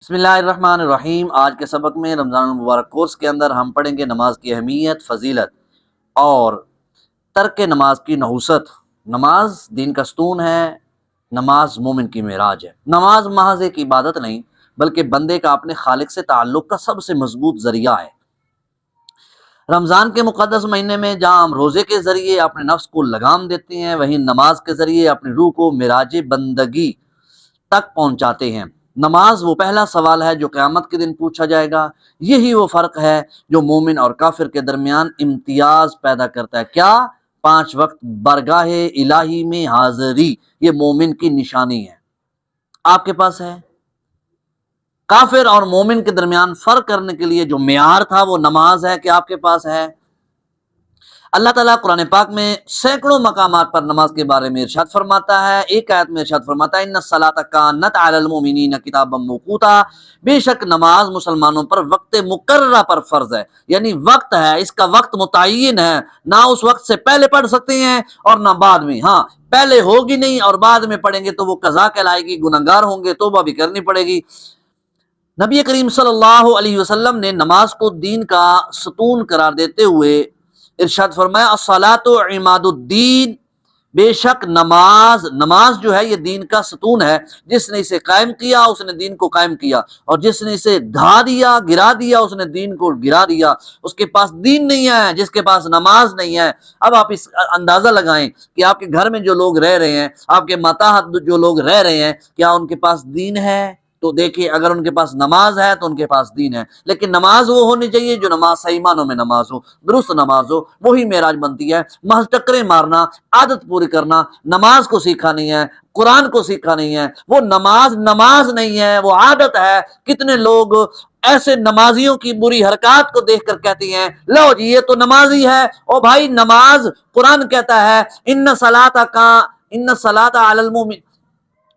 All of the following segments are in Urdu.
بسم اللہ الرحمن الرحیم۔ آج کے سبق میں رمضان المبارک کورس کے اندر ہم پڑھیں گے نماز کی اہمیت، فضیلت اور ترک نماز کی نحوست۔ نماز دین کا ستون ہے، نماز مومن کی معراج ہے۔ نماز محض ایک عبادت نہیں بلکہ بندے کا اپنے خالق سے تعلق کا سب سے مضبوط ذریعہ ہے۔ رمضان کے مقدس مہینے میں جہاں ہم روزے کے ذریعے اپنے نفس کو لگام دیتے ہیں، وہیں نماز کے ذریعے اپنی روح کو معراج بندگی تک پہنچاتے ہیں۔ نماز وہ پہلا سوال ہے جو قیامت کے دن پوچھا جائے گا۔ یہی وہ فرق ہے جو مومن اور کافر کے درمیان امتیاز پیدا کرتا ہے۔ کیا؟ 5 وقت بارگاہ الہی میں حاضری، یہ مومن کی نشانی ہے۔ آپ کے پاس ہے؟ کافر اور مومن کے درمیان فرق کرنے کے لیے جو معیار تھا وہ نماز ہے، کہ آپ کے پاس ہے؟ اللہ تعالیٰ قرآن پاک میں سینکڑوں مقامات پر نماز کے بارے میں ارشاد فرماتا ہے۔ ایک آیت میں ارشاد فرماتا ہے ان الصلاۃ کانت علی المؤمنین کتابا موقوتا، بے شک نماز مسلمانوں پر وقت مقررہ پر فرض ہے، یعنی وقت ہے، اس کا وقت متعین ہے، نہ اس وقت سے پہلے پڑھ سکتے ہیں اور نہ بعد میں۔ ہاں، پہلے ہوگی نہیں اور بعد میں پڑھیں گے تو وہ قضا کہلائے گی، گنہگار ہوں گے، توبہ بھی کرنی پڑے گی۔ نبی کریم صلی اللہ علیہ وسلم نے نماز کو دین کا ستون قرار دیتے ہوئے ارشاد فرمایا الصلاۃ عماد الدین، بے شک نماز جو ہے یہ دین کا ستون ہے، جس نے اسے قائم کیا اس نے دین کو قائم کیا، اور جس نے اسے ڈھا دیا، گرا دیا، اس نے دین کو گرا دیا۔ اس کے پاس دین نہیں ہے جس کے پاس نماز نہیں ہے۔ اب آپ اس اندازہ لگائیں کہ آپ کے گھر میں جو لوگ رہ رہے ہیں، آپ کے ماتحت جو لوگ رہ رہے ہیں، کیا ان کے پاس دین ہے؟ تو دیکھیے، اگر ان کے پاس نماز ہے تو ان کے پاس دین ہے، لیکن نماز وہ ہونی چاہیے جو نماز صحیح معنوں میں نماز ہو، درست نماز ہو، وہی معراج بنتی ہے۔ محض ٹکرے مارنا، عادت پوری کرنا، نماز کو سیکھا نہیں ہے، قرآن کو سیکھا نہیں ہے، وہ نماز نہیں ہے، وہ عادت ہے۔ کتنے لوگ ایسے نمازیوں کی بری حرکات کو دیکھ کر کہتے ہیں لو جی یہ تو نمازی ہے۔ او بھائی، نماز قرآن کہتا ہے ان صلاۃ علی المؤمن،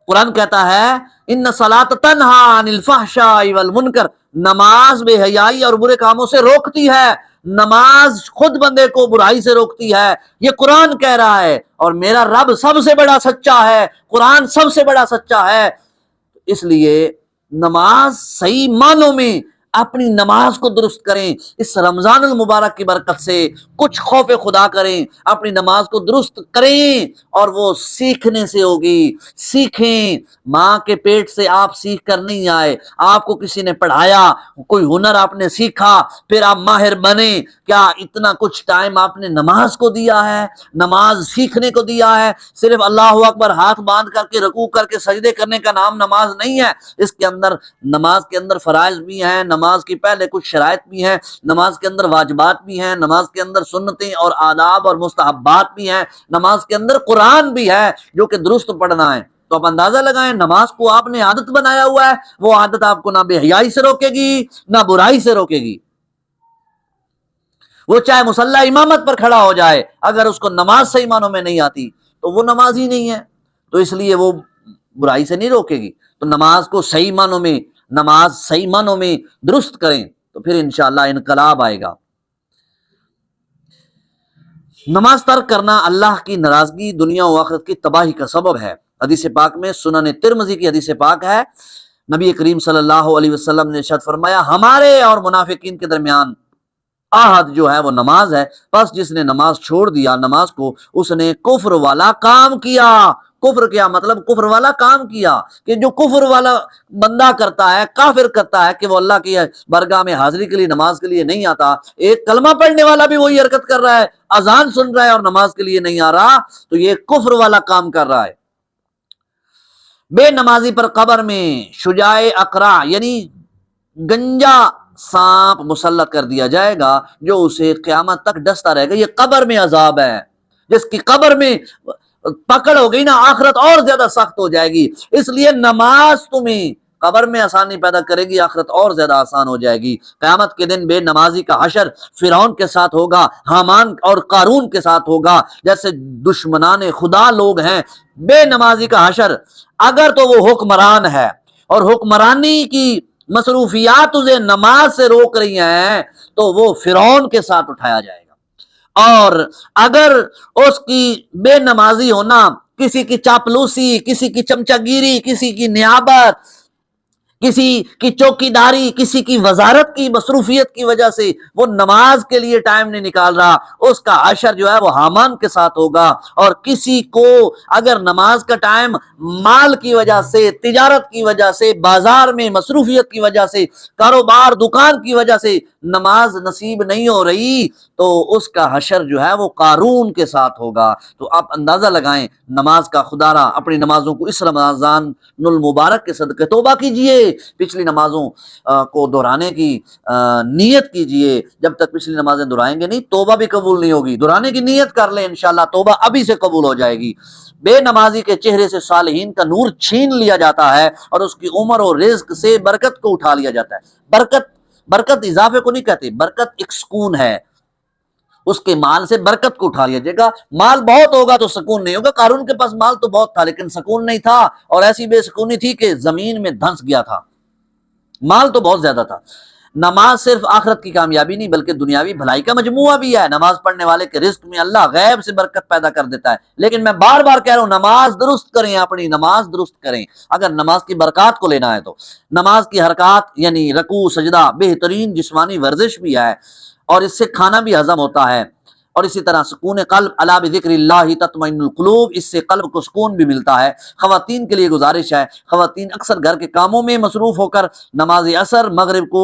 قرآن کہتا ہے ان صلاۃ تنہا عن الفحشاء والمنکر، نماز بے حیائی اور برے کاموں سے روکتی ہے۔ نماز خود بندے کو برائی سے روکتی ہے، یہ قرآن کہہ رہا ہے، اور میرا رب سب سے بڑا سچا ہے، قرآن سب سے بڑا سچا ہے۔ اس لیے نماز صحیح معنوں میں اپنی نماز کو درست کریں۔ اس رمضان المبارک کی برکت سے کچھ خوف خدا کریں، اپنی نماز کو درست کریں، اور وہ سیکھنے سے ہوگی۔ سیکھیں، ماں کے پیٹ سے آپ سیکھ کر نہیں آئے، آپ کو کسی نے پڑھایا، کوئی ہنر آپ نے سیکھا، پھر آپ ماہر بنے۔ کیا اتنا کچھ ٹائم آپ نے نماز کو دیا ہے؟ نماز سیکھنے کو دیا ہے؟ صرف اللہ اکبر ہاتھ باندھ کر کے رکوع کر کے سجدے کرنے کا نام نماز نہیں ہے۔ اس کے اندر، نماز کے اندر فرائض بھی ہیں، نماز کی پہلے کچھ شرائط بھی ہیں، نماز کے اندر واجبات بھی ہیں، نماز کے اندر سنتیں اور آداب اور مستحبات بھی ہیں، نماز کے اندر قرآن بھی ہے جو کہ درست پڑھنا ہے۔ تو آپ اندازہ لگائیں، نماز کو آپ نے عادت بنایا ہوا ہے، وہ عادت آپ کو نہ بے حیائی سے روکے گی نہ برائی سے روکے گی۔ وہ چاہے مصلی امامت پر کھڑا ہو جائے، اگر اس کو نماز صحیح معنوں میں نہیں آتی تو وہ نماز ہی نہیں ہے، تو اس لیے وہ برائی سے نہیں روکے گی۔ تو نماز کو صحیح معنوں میں درست کریں تو پھر انشاءاللہ انقلاب آئے گا۔ نماز ترک کرنا اللہ کی ناراضگی، دنیا و آخرت کی تباہی کا سبب ہے۔ حدیث پاک میں، سنن ترمذی کی حدیث پاک ہے، نبی کریم صلی اللہ علیہ وسلم نے ارشاد فرمایا ہمارے اور منافقین کے درمیان عہد جو ہے وہ نماز ہے، پس جس نے نماز چھوڑ دیا نماز کو، اس نے کفر والا کام کیا۔ کفر کیا مطلب؟ کفر والا کام کیا، کہ جو کفر والا بندہ کرتا ہے، کافر کرتا ہے، کہ وہ اللہ کی بارگاہ میں حاضری کے لیے، نماز کے لیے نہیں آتا۔ ایک کلمہ پڑھنے والا بھی وہی حرکت کر رہا ہے، اذان سن رہا ہے اور نماز کے لیے نہیں آ رہا، تو یہ کفر والا کام کر رہا ہے۔ بے نمازی پر قبر میں شجاع اقرع یعنی گنجا سانپ مسلط کر دیا جائے گا، جو اسے قیامت تک ڈستا رہے گا۔ یہ قبر میں عذاب ہے، جس کی قبر میں پکڑ ہو گئی نا، آخرت اور زیادہ سخت ہو جائے گی۔ اس لیے نماز تمہیں قبر میں آسانی پیدا کرے گی، آخرت اور زیادہ آسان ہو جائے گی۔ قیامت کے دن بے نمازی کا حشر فرعون کے ساتھ ہوگا، حامان اور قارون کے ساتھ ہوگا، جیسے دشمنان خدا لوگ ہیں۔ بے نمازی کا حشر، اگر تو وہ حکمران ہے اور حکمرانی کی مصروفیات اسے نماز سے روک رہی ہیں، تو وہ فرعون کے ساتھ اٹھایا جائے گا۔ اور اگر اس کی بے نمازی ہونا کسی کی چاپلوسی، کسی کی چمچہ گیری، کسی کی نیابت، کسی کی چوکیداری، کسی کی وزارت کی مصروفیت کی وجہ سے وہ نماز کے لیے ٹائم نہیں نکال رہا، اس کا حشر جو ہے وہ حامان کے ساتھ ہوگا۔ اور کسی کو اگر نماز کا ٹائم مال کی وجہ سے، تجارت کی وجہ سے، بازار میں مصروفیت کی وجہ سے، کاروبار دکان کی وجہ سے نماز نصیب نہیں ہو رہی، تو اس کا حشر جو ہے وہ قارون کے ساتھ ہوگا۔ تو آپ اندازہ لگائیں نماز کا خدا را اپنی نمازوں کو اس رمضان المبارک کے صدقے توبہ کیجئے، پچھلی نمازوں کو دہرانے کی نیت کیجئے۔ جب تک پچھلی نمازیں دہرائیں گے نہیں توبہ بھی قبول نہیں ہوگی، دہرانے کی نیت کر لیں، انشاءاللہ توبہ ابھی سے قبول ہو جائے گی۔ بے نمازی کے چہرے سے صالحین کا نور چھین لیا جاتا ہے اور اس کی عمر اور رزق سے برکت کو اٹھا لیا جاتا ہے۔ برکت اضافے کو نہیں کہتے، برکت ایک سکون ہے، اس کے مال سے برکت کو اٹھا لیا جائے گا۔ مال بہت ہوگا تو سکون نہیں ہوگا، قارون کے پاس مال تو بہت تھا لیکن سکون نہیں تھا، اور ایسی بے سکونی تھی کہ زمین میں دھنس گیا تھا، مال تو بہت زیادہ تھا۔ نماز صرف آخرت کی کامیابی نہیں بلکہ دنیاوی بھلائی کا مجموعہ بھی ہے۔ نماز پڑھنے والے کے رزق میں اللہ غیب سے برکت پیدا کر دیتا ہے، لیکن میں بار بار کہہ رہا ہوں نماز درست کریں، اپنی نماز درست کریں اگر نماز کی برکات کو لینا ہے تو۔ نماز کی حرکات یعنی رکوع سجدہ بہترین جسمانی ورزش بھی ہے، اور اس سے کھانا بھی ہضم ہوتا ہے، اور اسی طرح سکون قلب، الا بذکر اللہ تطمئن القلوب، اس سے قلب کو سکون بھی ملتا ہے۔ خواتین کے لیے گزارش ہے، خواتین اکثر گھر کے کاموں میں مصروف ہو کر نماز عصر مغرب کو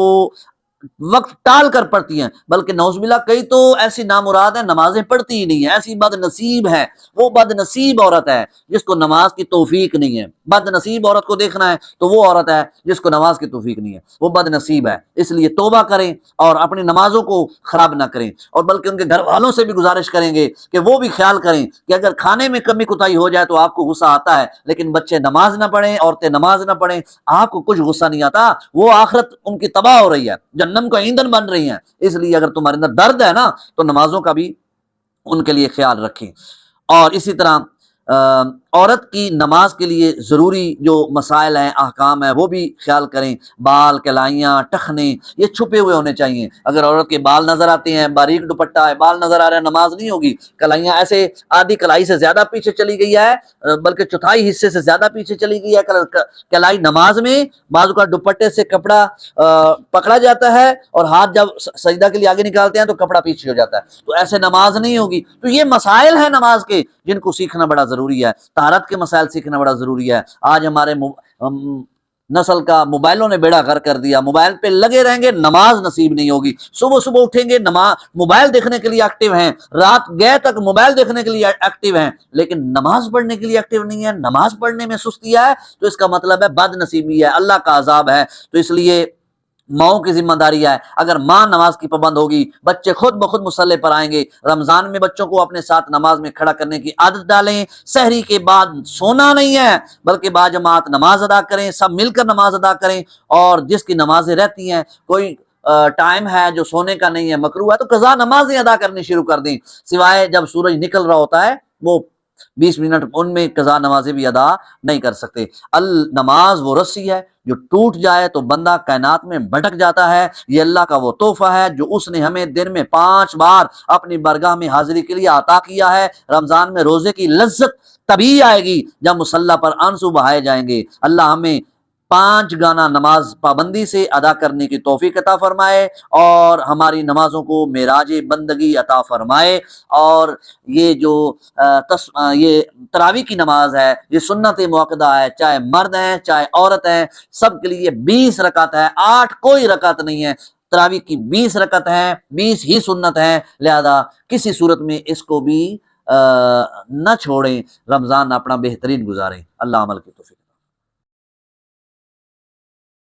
وقت ٹال کر پڑھتی ہیں، بلکہ نعوذ باللہ کئی تو ایسی نامراد ہیں نمازیں پڑھتی ہی نہیں ہیں، ایسی بد نصیب ہے، وہ بد نصیب عورت ہے جس کو نماز کی توفیق نہیں ہے۔ بد نصیب عورت کو دیکھنا ہے تو وہ عورت ہے جس کو نماز کی توفیق نہیں ہے، وہ بد نصیب ہے۔ اس لیے توبہ کریں اور اپنی نمازوں کو خراب نہ کریں، اور بلکہ ان کے گھر والوں سے بھی گزارش کریں گے کہ وہ بھی خیال کریں کہ اگر کھانے میں کمی کوتاہی ہو جائے تو آپ کو غصہ آتا ہے، لیکن بچے نماز نہ پڑھیں، عورتیں نماز نہ پڑھیں، آپ کو کچھ غصہ نہیں آتا، وہ آخرت ان کی تباہ ہو رہی ہے، جہنم کا ایندھن بن رہی ہیں۔ اس لیے اگر تمہارے اندر درد ہے نا تو نمازوں کا بھی ان کے لیے خیال رکھیں۔ اور اسی طرح عورت کی نماز کے لیے ضروری جو مسائل ہیں، احکام ہیں، وہ بھی خیال کریں۔ بال، کلائیاں، ٹخنے یہ چھپے ہوئے ہونے چاہیے۔ اگر عورت کے بال نظر آتے ہیں، باریک دوپٹہ ہے، بال نظر آ رہے ہیں، نماز نہیں ہوگی۔ کلائیاں ایسے آدھی کلائی سے زیادہ پیچھے چلی گئی ہے، بلکہ چوتھائی حصے سے زیادہ پیچھے چلی گئی ہے کلائی نماز میں، بعض کا دوپٹے سے کپڑا پکڑا جاتا ہے اور ہاتھ جب سجدہ کے لیے آگے نکالتے ہیں تو کپڑا پیچھے ہو جاتا ہے، تو ایسے نماز نہیں ہوگی۔ تو یہ مسائل ہیں نماز کے جن کو سیکھنا بڑا ضروری ہے، طہارت کے مسائل سیکھنا بڑا ضروری ہے۔ آج ہمارے نسل کا موبائلوں نے بیڑا غرق کر دیا، موبائل پہ لگے رہیں گے نماز نصیب نہیں ہوگی۔ صبح صبح اٹھیں گے موبائل دیکھنے کے لیے ایکٹیو ہیں، رات گئے تک موبائل دیکھنے کے لیے ایکٹیو ہیں، لیکن نماز پڑھنے کے لیے ایکٹیو نہیں ہے، نماز پڑھنے میں سستی ہے، تو اس کا مطلب ہے بد نصیبی ہے، اللہ کا عذاب ہے۔ تو اس لیے ماؤں کی ذمہ داری ہے، اگر ماں نماز کی پابند ہوگی بچے خود بخود مصلی پر آئیں گے۔ رمضان میں بچوں کو اپنے ساتھ نماز میں کھڑا کرنے کی عادت ڈالیں، سحری کے بعد سونا نہیں ہے بلکہ باجماعت نماز ادا کریں، سب مل کر نماز ادا کریں، اور جس کی نمازیں رہتی ہیں کوئی ٹائم ہے جو سونے کا نہیں ہے، مکروہ ہے، تو قضا نمازیں ادا کرنی شروع کر دیں، سوائے جب سورج نکل رہا ہوتا ہے وہ 20 منٹ ان میں قضا نمازیں بھی ادا نہیں کر سکتے۔ نماز وہ رسی ہے جو ٹوٹ جائے تو بندہ کائنات میں بھٹک جاتا ہے، یہ اللہ کا وہ تحفہ ہے جو اس نے ہمیں دن میں 5 بار اپنی بارگاہ میں حاضری کے لیے عطا کیا ہے۔ رمضان میں روزے کی لذت تبھی آئے گی جب مصلی پر آنسو بہائے جائیں گے۔ اللہ ہمیں 5 گانا نماز پابندی سے ادا کرنے کی توفیق عطا فرمائے، اور ہماری نمازوں کو معراج بندگی عطا فرمائے۔ اور یہ جو یہ تراویح کی نماز ہے، یہ سنت مؤکدہ ہے، چاہے مرد ہیں چاہے عورت ہیں، سب کے لیے 20 رکعت ہے، 8 کوئی رکعت نہیں ہے۔ تراویح کی 20 رکعت ہیں، 20 ہی سنت ہیں، لہذا کسی صورت میں اس کو بھی نہ چھوڑیں، رمضان اپنا بہترین گزاریں۔ اللہ عمل کی توفیق۔